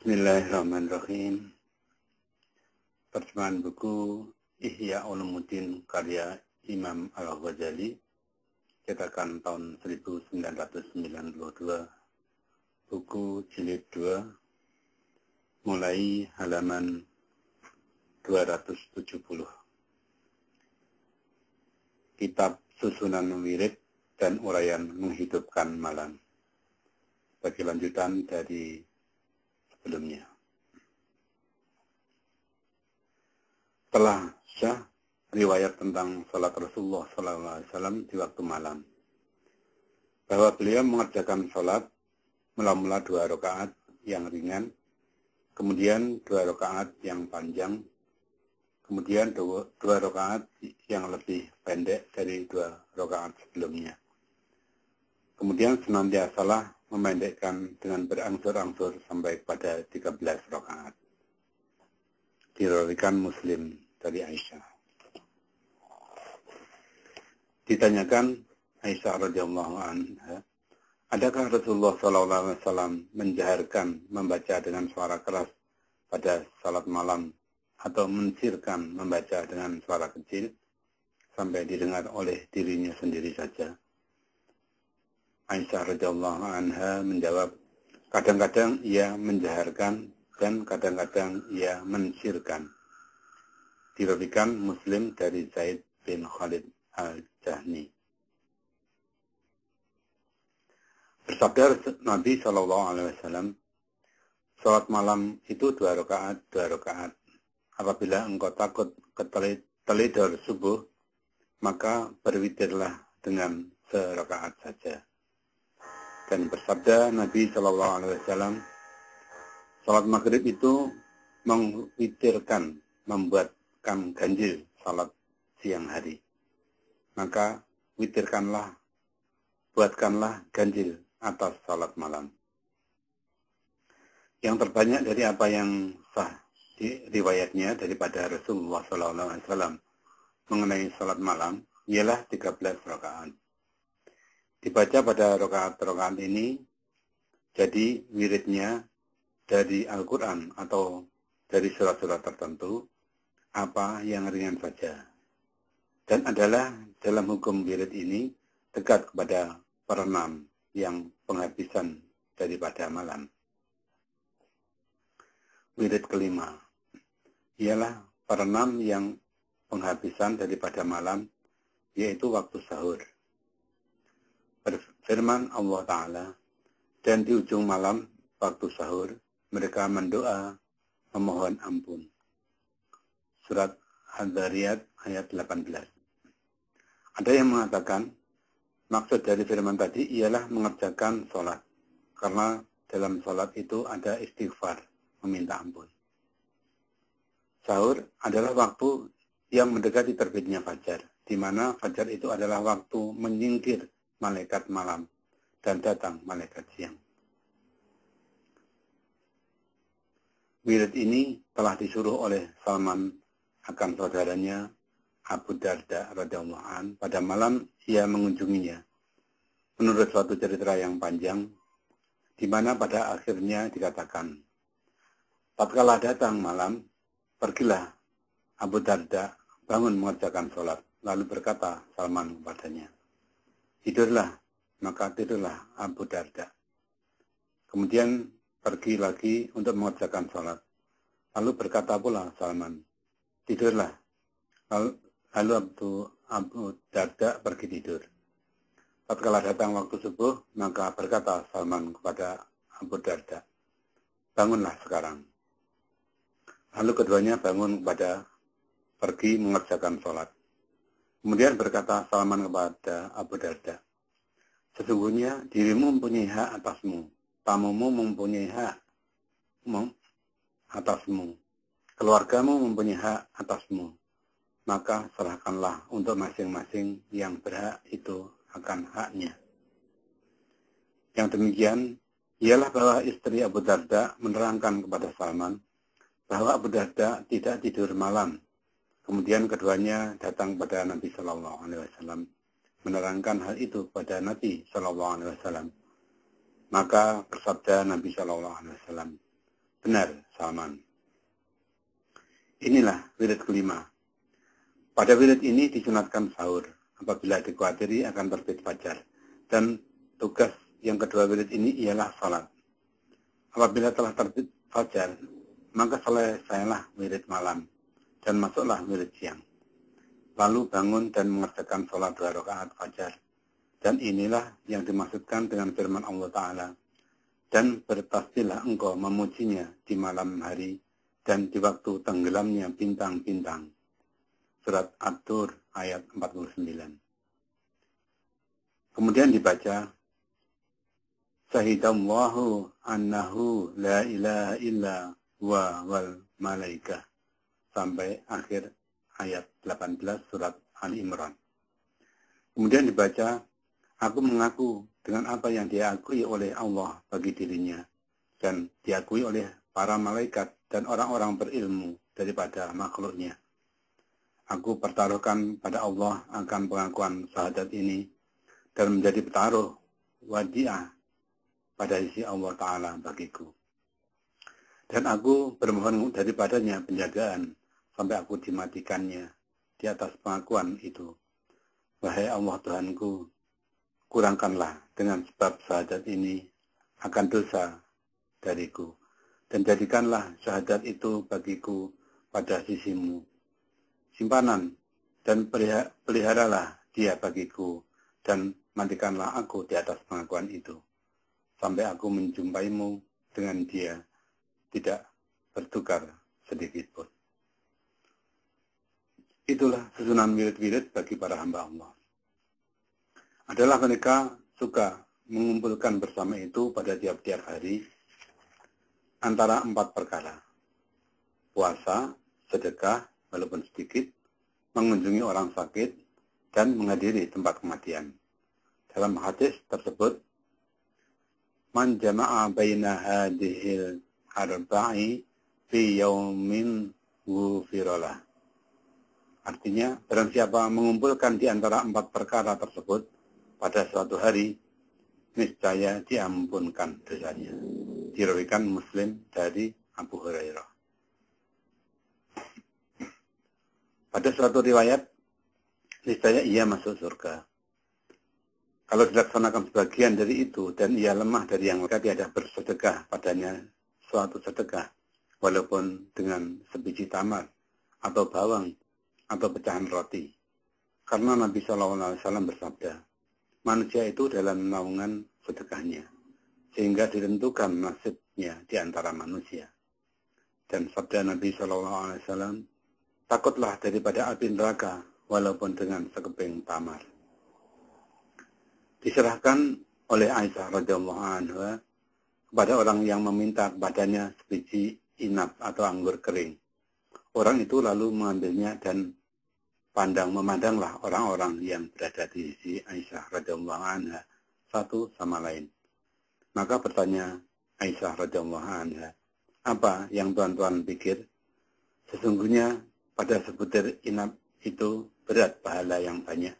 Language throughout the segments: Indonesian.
Bismillahirrahmanirrahim. Terjemahan buku Ihya Ulumuddin karya Imam Al-Ghazali, cetakan tahun 1992, buku jilid 2, mulai halaman 270. Kitab Susunan Wirid dan Uraian Menghidupkan Malam, sebagai lanjutan dari sebelumnya. Telah syah riwayat tentang salat Rasulullah SAW di waktu malam, bahwa beliau mengerjakan salat mula-mula 2 rakaat yang ringan, kemudian 2 rakaat yang panjang, kemudian 2 rakaat yang lebih pendek dari 2 rakaat sebelumnya. Kemudian senantiasa memendekkan dengan berangsur-angsur sampai pada 13 rakaat. Diriwayatkan Muslim dari Aisyah. Ditanyakan Aisyah radhiyallahu anha, adakah Rasulullah SAW menjaharkan membaca dengan suara keras pada salat malam atau mensirkan membaca dengan suara kecil sampai didengar oleh dirinya sendiri saja? Aisyah radhiyallahu anha menjawab, kadang-kadang ia menjaharkan dan kadang-kadang ia mensirkan. Diriwayatkan Muslim dari Zaid bin Khalid al-Jahni. Bersabda Nabi SAW, salat malam itu 2 rakaat, 2 rakaat. Apabila engkau takut keteledor subuh, maka berwitirlah dengan serakaat saja. Dan bersabda Nabi SAW, salat maghrib itu mengwitirkan, membuatkan ganjil salat siang hari. Maka witirkanlah, buatkanlah ganjil atas salat malam. Yang terbanyak dari apa yang sah di riwayatnya daripada Rasulullah SAW mengenai salat malam ialah 13 rakaat. Dibaca pada rakaat-rakaat ini, jadi wiridnya dari Al-Quran atau dari surat-surat tertentu, apa yang ringan saja. Dan adalah dalam hukum wirid ini dekat kepada perenam yang penghabisan daripada malam. Wirid kelima ialah perenam yang penghabisan daripada malam, yaitu waktu sahur. Berfirman Allah Ta'ala, dan di ujung malam waktu sahur mereka mendoa memohon ampun. Surat Al-Dhariyat ayat 18. Ada yang mengatakan maksud dari firman tadi ialah mengerjakan sholat, karena dalam sholat itu ada istighfar, meminta ampun. Sahur adalah waktu yang mendekati terbitnya fajar, di mana fajar itu adalah waktu menyingkir malaikat malam dan datang malaikat siang. Wirid ini telah disuruh oleh Salman akan saudaranya Abu Darda radhiyallahu anhu pada malam ia mengunjunginya. Menurut suatu cerita yang panjang, di mana pada akhirnya dikatakan, tatkala datang malam, pergilah Abu Darda bangun mengerjakan sholat, lalu berkata Salman kepadanya, tidurlah, maka tidurlah Abu Darda. Kemudian pergi lagi untuk mengerjakan sholat. Lalu berkata pula Salman, tidurlah. Lalu Abu Darda pergi tidur. Tatkala datang waktu subuh, maka berkata Salman kepada Abu Darda, bangunlah sekarang. Lalu keduanya bangun pergi mengerjakan sholat. Kemudian berkata Salman kepada Abu Darda, sesungguhnya dirimu mempunyai hak atasmu, tamumu mempunyai hak atasmu, keluargamu mempunyai hak atasmu, maka serahkanlah untuk masing-masing yang berhak itu akan haknya. Yang demikian ialah bahwa istri Abu Darda menerangkan kepada Salman bahwa Abu Darda tidak tidur malam. Kemudian keduanya datang kepada Nabi SAW menerangkan hal itu kepada Nabi SAW. Maka bersabda Nabi SAW, Benar, Salman. Inilah wirid kelima. Pada wirid ini disunatkan sahur apabila dikhawatiri akan terbit fajar. Dan tugas yang kedua wirid ini ialah salat. Apabila telah terbit fajar, maka selesailah wirid malam dan masuklah wirid siang. Lalu bangun dan mengerjakan sholat 2 rakaat fajar. Dan inilah yang dimaksudkan dengan firman Allah Ta'ala. Dan bertasbihlah engkau memujinya di malam hari dan di waktu tenggelamnya bintang-bintang. Surat Ad-Dur ayat 49. Kemudian dibaca, Syahidallahu annahu la ilaha illa huwa wal malaikah. Sampai akhir ayat 18 surat Ali Imran. Kemudian dibaca, aku mengaku dengan apa yang diakui oleh Allah bagi dirinya dan diakui oleh para malaikat dan orang-orang berilmu daripada makhluknya. Aku pertaruhkan pada Allah akan pengakuan syahadat ini dan menjadi petaruh wadiah pada sisi Allah Ta'ala bagiku. Dan aku bermohon daripadanya penjagaan sampai aku dimatikannya di atas pengakuan itu. Wahai Allah Tuhanku, kurangkanlah dengan sebab syahadat ini akan dosa dariku, dan jadikanlah syahadat itu bagiku pada sisimu. Simpanan dan peliharalah dia bagiku, dan matikanlah aku di atas pengakuan itu, sampai aku menjumpaimu dengan dia, tidak bertukar sedikit pun. Itulah susunan wirid-wirid bagi para hamba Allah. Adalah mereka suka mengumpulkan bersama itu pada tiap-tiap hari antara 4 perkara. Puasa, sedekah, walaupun sedikit, mengunjungi orang sakit, dan menghadiri tempat kematian. Dalam hadis tersebut, Man jama'a baina hadihil arba'i fi yaumin ghufiralah. Artinya, barang siapa mengumpulkan di antara 4 perkara tersebut pada suatu hari, niscaya diampunkan dosanya. Diriwayatkan Muslim dari Abu Hurairah. Pada suatu riwayat, niscaya ia masuk surga. Kalau dilaksanakan sebagian dari itu dan ia lemah dari yang mereka tiada bersedekah padanya suatu sedekah, walaupun dengan sebiji tamar atau bawang atau pecahan roti. Karena Nabi SAW bersabda, manusia itu dalam naungan sedekahnya, sehingga ditentukan nasibnya di antara manusia. Dan sabda Nabi SAW, takutlah daripada api neraka, walaupun dengan sekeping tamar. Diserahkan oleh Aisyah radhiyallahu anha kepada orang yang meminta kepadanya sebiji inab atau anggur kering. Orang itu lalu mengambilnya dan memandanglah orang-orang yang berada di sisi Aisyah radhiyallahu anha satu sama lain. Maka bertanya Aisyah radhiyallahu anha, apa yang tuan-tuan pikir? Sesungguhnya pada sebutir inab itu berat pahala yang banyak.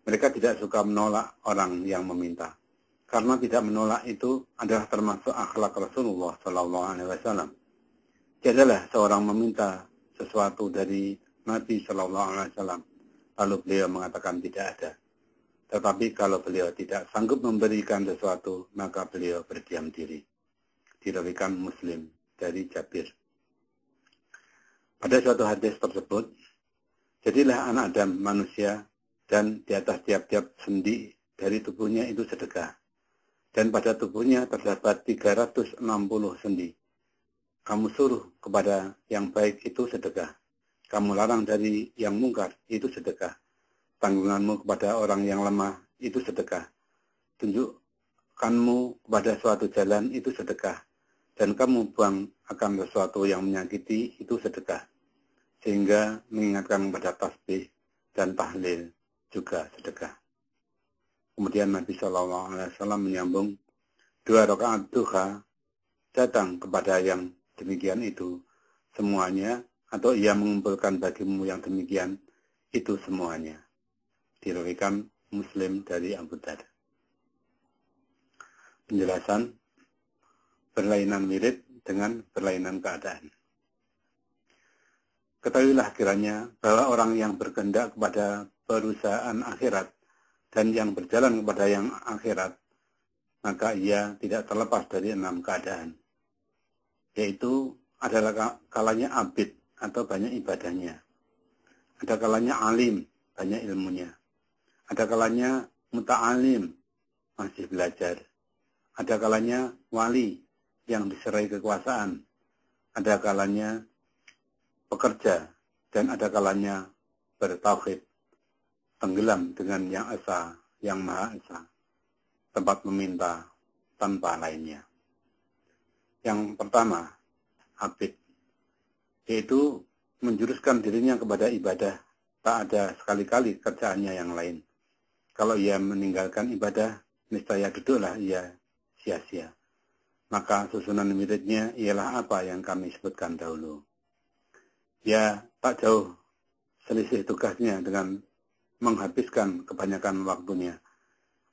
Mereka tidak suka menolak orang yang meminta, karena tidak menolak itu adalah termasuk akhlak Rasulullah SAW. Tiadalah seorang meminta sesuatu dari Nabi SAW, lalu beliau mengatakan tidak ada. Tetapi kalau beliau tidak sanggup memberikan sesuatu, maka beliau berdiam diri. Diriwayatkan Muslim dari Jabir. Pada suatu hadis tersebut, jadilah anak Adam manusia dan di atas tiap-tiap sendi dari tubuhnya itu sedekah. Dan pada tubuhnya terdapat 360 sendi. Kamu suruh kepada yang baik itu sedekah. Kamu larang dari yang mungkar itu sedekah. Tanggunganmu kepada orang yang lemah itu sedekah. Tunjukkanmu kepada suatu jalan itu sedekah. Dan kamu buang akan sesuatu yang menyakiti itu sedekah. Sehingga mengingatkan kepada tasbih dan tahlil juga sedekah. Kemudian Nabi SAW menyambung, 2 rakaat duha datang kepada yang demikian itu semuanya, atau ia mengumpulkan bagimu yang demikian itu semuanya. Diriwayatkan Muslim dari Abu Darda. Penjelasan berlainan wirid dengan berlainan keadaan. Ketahuilah kiranya bahwa orang yang berkehendak kepada perusahaan akhirat dan yang berjalan kepada yang akhirat, maka ia tidak terlepas dari 6 keadaan, yaitu adalah kalanya abid atau banyak ibadahnya, ada kalanya alim, banyak ilmunya, ada kalanya muta'alim, masih belajar, ada kalanya wali yang diserai kekuasaan, ada kalanya pekerja, dan ada kalanya bertauhid, tenggelam dengan yang esa, yang maha esa, tempat meminta tanpa lainnya. Yang pertama, abid, yaitu menjuruskan dirinya kepada ibadah, tak ada sekali-kali kerjaannya yang lain. Kalau ia meninggalkan ibadah, niscaya duduklah ia sia-sia. Maka susunan wiridnya ialah apa yang kami sebutkan dahulu. Ya, tak jauh selisih tugasnya dengan menghabiskan kebanyakan waktunya.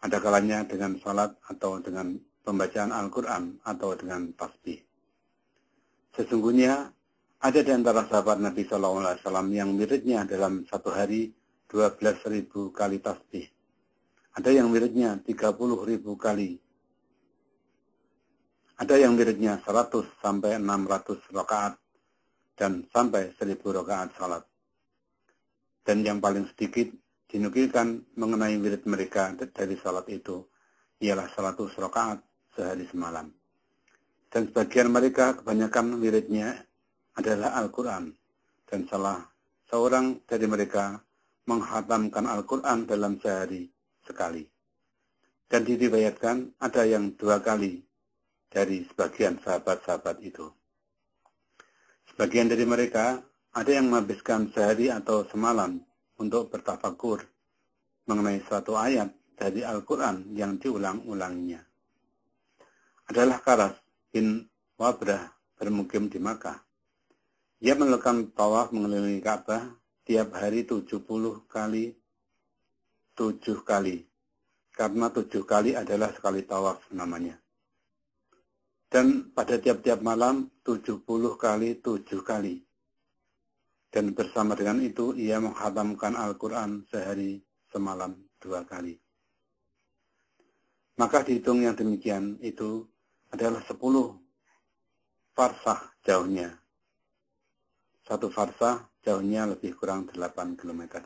Ada kalanya dengan salat atau dengan pembacaan Al-Quran atau dengan tasbih. Sesungguhnya ada di antara sahabat Nabi SAW yang wiridnya dalam satu hari 12.000 kali tasbih. Ada yang wiridnya 30.000 kali. Ada yang wiridnya 100 sampai 600 rakaat. Dan sampai 1000 rakaat salat. Dan yang paling sedikit dinukilkan mengenai wirid mereka dari salat itu ialah 100 rakaat sehari semalam. Dan sebagian mereka kebanyakan wiridnya adalah Al-Quran. Dan salah seorang dari mereka menghatamkan Al-Quran dalam sehari sekali. Dan diriwayatkan ada yang 2 kali dari sebagian sahabat-sahabat itu. Sebagian dari mereka ada yang menghabiskan sehari atau semalam untuk bertafakur mengenai suatu ayat dari Al-Quran yang diulang-ulanginya. Adalah Karas bin Wabrah bermukim di Makkah. Ia melakukan tawaf mengelilingi Ka'bah tiap hari 70 kali, 7 kali. Karena 7 kali adalah sekali tawaf namanya. Dan pada tiap-tiap malam 70 kali 7 kali. Dan bersama dengan itu ia menghatamkan Al-Quran sehari semalam 2 kali. Maka dihitung yang demikian itu adalah 10 farsah jauhnya. 1 farsah jauhnya lebih kurang 8 km.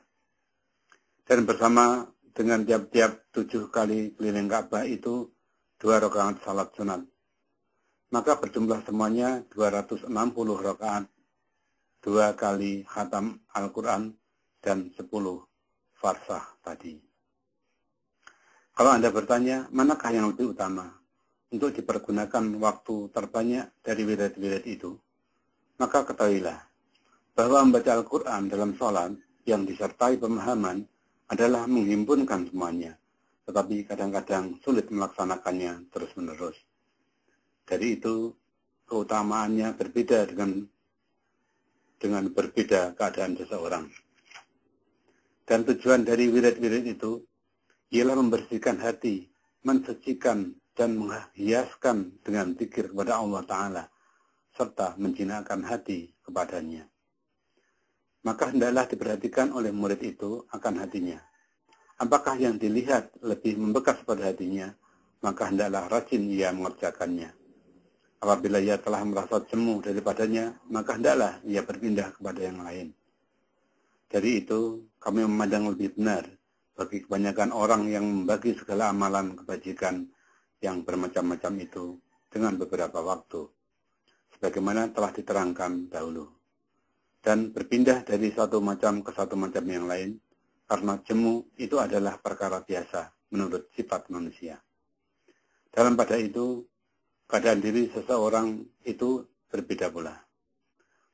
Dan bersama dengan tiap-tiap 7 kali keliling Ka'bah itu 2 rakaat salat sunat. Maka berjumlah semuanya 260 rakaat, 2 kali khatam Al-Quran, dan 10 farsah tadi. Kalau Anda bertanya, manakah yang lebih utama untuk dipergunakan waktu terbanyak dari wirid-wirid itu? Maka ketahuilah bahwa membaca Al-Quran dalam sholat yang disertai pemahaman adalah menghimpunkan semuanya, tetapi kadang-kadang sulit melaksanakannya terus-menerus. Dari itu, keutamaannya berbeda dengan berbeda keadaan seseorang. Dan tujuan dari wirid-wirid itu ialah membersihkan hati, mensucikan dan menghiaskan dengan zikir kepada Allah Ta'ala, serta menjinakkan hati kepadanya. Maka hendaklah diperhatikan oleh murid itu akan hatinya. Apakah yang dilihat lebih membekas pada hatinya, maka hendaklah rajin ia mengerjakannya. Apabila ia telah merasa jemu daripadanya, maka hendaklah ia berpindah kepada yang lain. Dari itu, kami memandang lebih benar bagi kebanyakan orang yang membagi segala amalan kebajikan yang bermacam-macam itu dengan beberapa waktu, sebagaimana telah diterangkan dahulu, dan berpindah dari satu macam ke satu macam yang lain, karena jemu itu adalah perkara biasa menurut sifat manusia. Dalam pada itu, keadaan diri seseorang itu berbeda pula.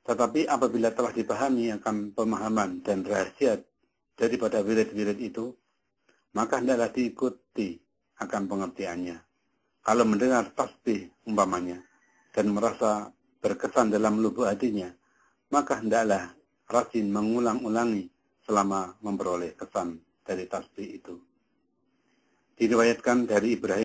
Tetapi apabila telah dipahami akan pemahaman dan rahasia daripada wirid-wirid itu, maka hendaklah diikuti akan pengertiannya. Kalau mendengar tasbih umpamanya dan merasa berkesan dalam lubuk hatinya, maka hendaklah rajin mengulang-ulangi selama memperoleh kesan dari tasbih itu. Diriwayatkan dari Ibrahim